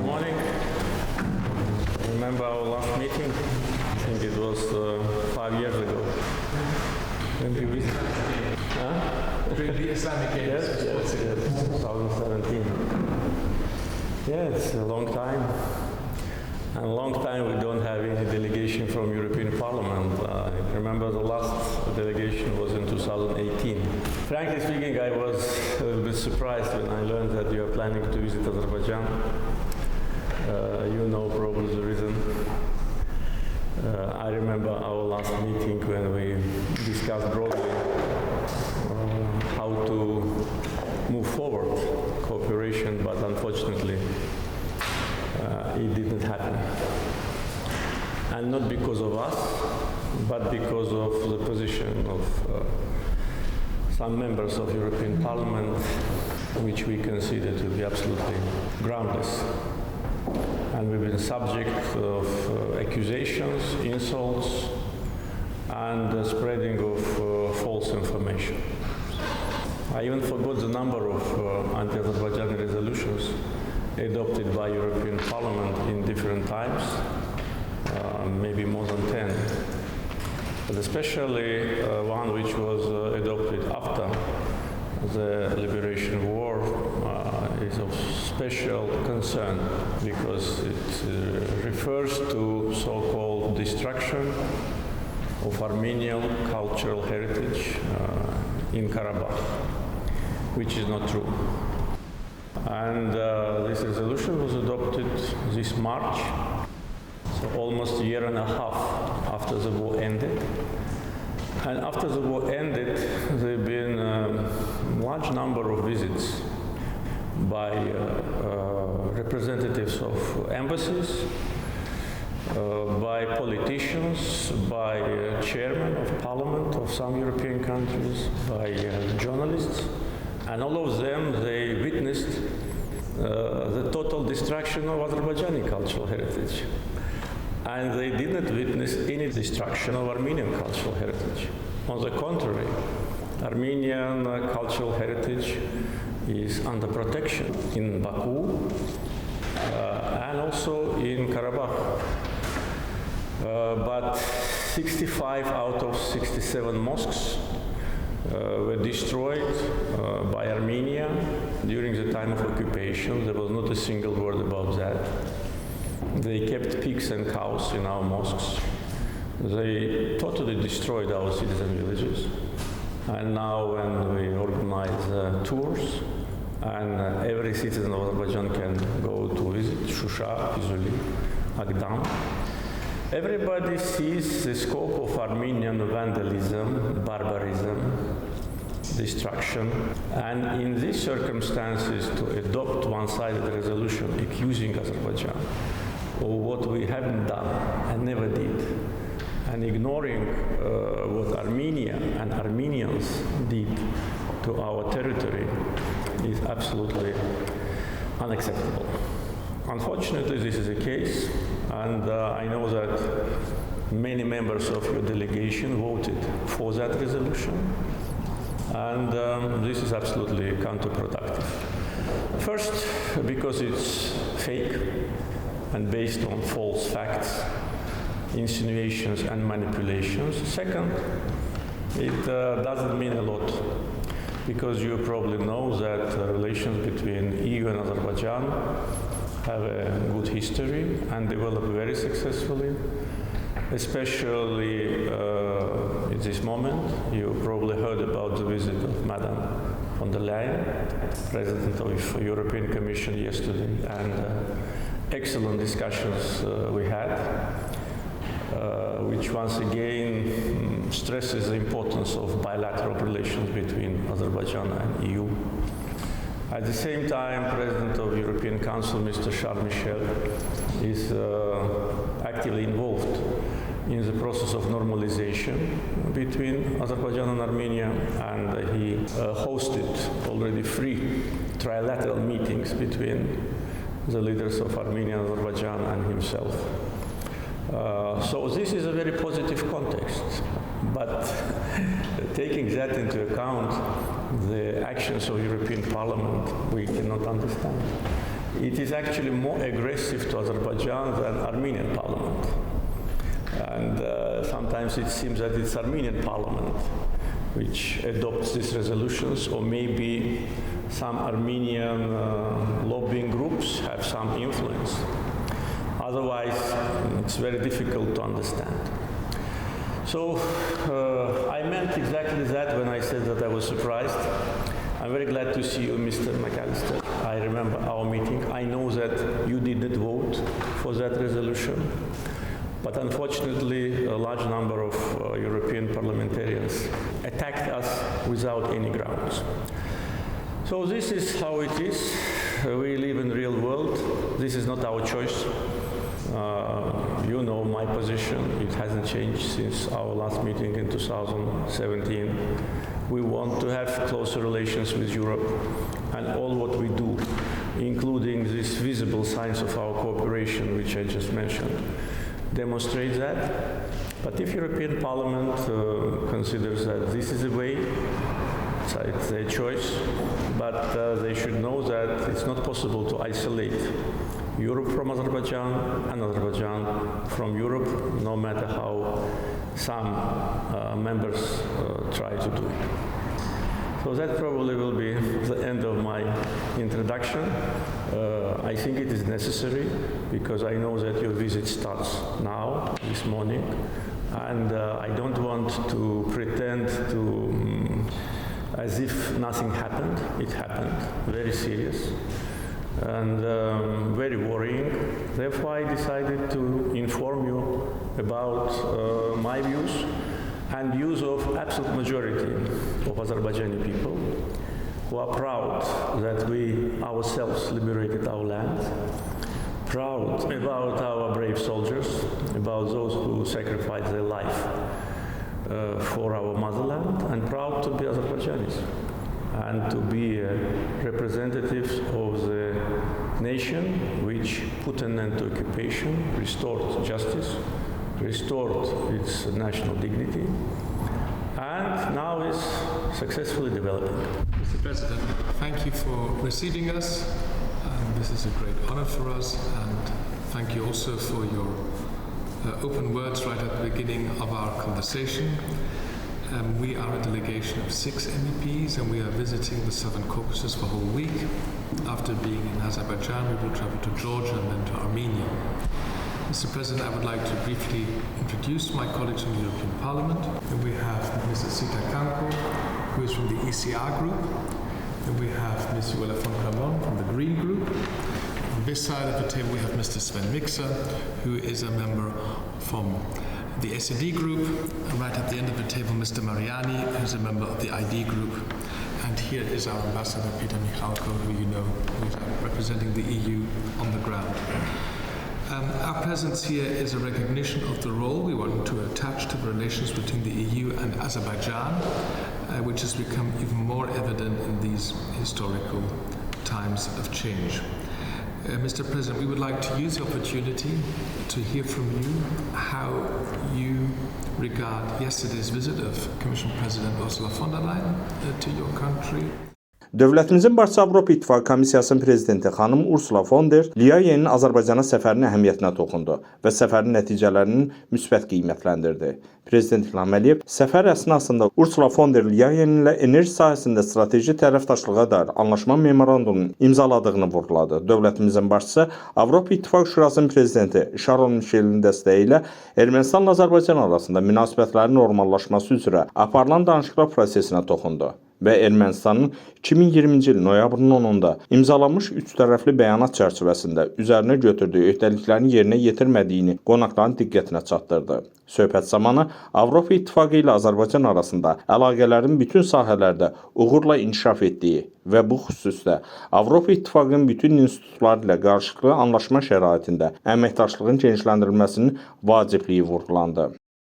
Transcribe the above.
morning. Remember our last meeting? I think it was 5 years ago. When we During the Islamic Games. Yes, 2017. Yeah, it's a long time. And a long time we don't have any delegation from European Parliament. I remember the last delegation was in 2018. Frankly speaking, I was a little bit surprised when I learned that you are planning to visit Azerbaijan. You know probably the reason. I remember our last meeting when we discussed broadly how to move forward cooperation, but unfortunately it didn't happen. And not because of us, but because of the position of some members of European Parliament, which we consider to be absolutely groundless. And we've been subject of accusations, insults, and spreading of false information. I even forgot the number of anti-Azerbaijani resolutions adopted by European Parliament in different times, maybe more than 10. But especially one which was adopted after the Liberation War is of special concern because it refers to so-called destruction of Armenian cultural heritage in Karabakh, which is not true. And this resolution was adopted this March, so almost a year and a half after the war ended. And after the war ended, there have been a large number of visits by representatives of embassies, by politicians, by chairmen of parliament of some European countries, by journalists, and all of them, they witnessed the total destruction of Azerbaijani cultural heritage. And they didn't witness any destruction of Armenian cultural heritage. On the contrary, Armenian cultural heritage is under protection in Baku and also in Karabakh. But 65 out of 67 mosques were destroyed by Armenia during the time of occupation. There was not a single word about that. They kept pigs and cows in our mosques. They totally destroyed our citizen villages. And now when we organize tours, and every citizen of Azerbaijan can go to visit Shusha, Izuli, Agdam, everybody sees the scope of Armenian vandalism, barbarism, destruction, and in these circumstances to adopt one-sided resolution accusing Azerbaijan of what we haven't done and never did, and ignoring what Armenia and Armenians did to our territory is absolutely unacceptable. Unfortunately, this is the case, and I know that many members of your delegation voted for that resolution, and this is absolutely counterproductive. First, because it's fake and based on false facts, insinuations and manipulations. Second, it doesn't mean a lot, because you probably know that relations between EU and Azerbaijan have a good history and developed very successfully, especially at this moment. You probably heard about the visit of Madam von der Leyen, President of the European Commission yesterday, and excellent discussions we had, which once again stresses the importance of bilateral relations between Azerbaijan and EU. At the same time, President of the European Council, Mr. Charles Michel, is actively involved in the process of normalization between Azerbaijan and Armenia, and he hosted already 3 trilateral meetings between the leaders of Armenia and Azerbaijan and himself. So this is a very positive context, but taking that into account, the actions of European Parliament we cannot understand. it is actually more aggressive to Azerbaijan than Armenian parliament. And sometimes it seems that it's Armenian parliament which adopts these resolutions, or maybe some Armenian lobbying groups have some influence. Otherwise, it's very difficult to understand. So I meant exactly that when I said that I was surprised. I'm very glad to see you, Mr. McAllister. I remember our meeting. I know that you did not vote for that resolution, but unfortunately, a large number of European parliamentarians attacked us without any grounds. So this is how it is. We live in the real world. This is not our choice. You know my position. It hasn't changed since our last meeting in 2017. We want to have closer relations with Europe, and all what we do, including these visible signs of our cooperation, which I just mentioned, demonstrate that. But if European Parliament considers that this is the way, it's their choice, but they should know that it's not possible to isolate Europe from Azerbaijan and Azerbaijan from Europe, no matter how some members try to do it. So that probably will be the end of my introduction. I think it is necessary because I know that your visit starts now, this morning, and I don't want to pretend to as if nothing happened. It happened, very serious and very worrying. Therefore, I decided to inform you about my views and views of absolute majority of Azerbaijani people who are proud that we ourselves liberated our land, proud about our brave soldiers, about those who sacrificed their life for our motherland, and proud to be Azerbaijanis and to be representatives of the nation which put an end to occupation, restored justice, restored its national dignity, and now is successfully developing. Mr. President, thank you for receiving us. This is a great honor for us, and thank you also for your open words right at the beginning of our conversation. We are a delegation of 6 MEPs, and we are visiting the Southern Caucasus for a whole week. After being in Azerbaijan, we will travel to Georgia and then to Armenia. Mr. President, I would like to briefly introduce my colleagues from the European Parliament. And we have Mrs. Sita Kanko, who is from the ECR group. And we have Ms. Joella von Kramon from the Green group. On this side of the table, we have Mr. Sven Mikser, who is a member from the SED group, and right at the end of the table, Mr. Mariani, who's a member of the ID group. And here is our ambassador, Peter Michalko, who you know, who's representing the EU on the ground. Our presence here is a recognition of the role we want to attach to the relations between the EU and Azerbaijan, which has become even more evident in these historical times of change. Mr. President, we would like to use the opportunity to hear from you how you regard yesterday's visit of Commission President Ursula von der Leyen to your country. Dövlətimizin başçısı Avropa İttifaqı Komissiyasının prezidenti xanım Ursula von der Leyen'in Azərbaycana səfərinin əhəmiyyətinə toxundu və səfərin nəticələrinin müsbət qiymətləndirdi. Prezident İlham Əliyev səfər əsnasında Ursula von der Leyen ilə enerji sahəsində strateji tərəfdaşlığa dair anlaşma memorandumunun imzaladığını vurğuladı. Dövlətimizin başçısı Avropa İttifaqı Şurasının prezidenti Charles Michel'in dəstəyi ilə Ermənistanla Azərbaycan arasında münasibətlərin normallaşması üzrə aparılan danışıqlar prosesinə toxundu və Ermənistanın 2020-ci il noyabrın 10-da imzalanmış 3 tərəfli bəyanat çərçivəsində üzərinə götürdüyü öhdəliklərini yerinə yetirmədiyini qonaqların diqqətinə çatdırdı. Söhbət zamanı Avropa İttifaqı ilə Azərbaycan arasında əlaqələrin bütün sahələrdə uğurla inkişaf etdiyi və bu xüsusda Avropa İttifaqının bütün institutları ilə qarşılıqlı anlaşma şəraitində əməkdaşlığın genişləndirilməsinin vacibliyi vurğulandı.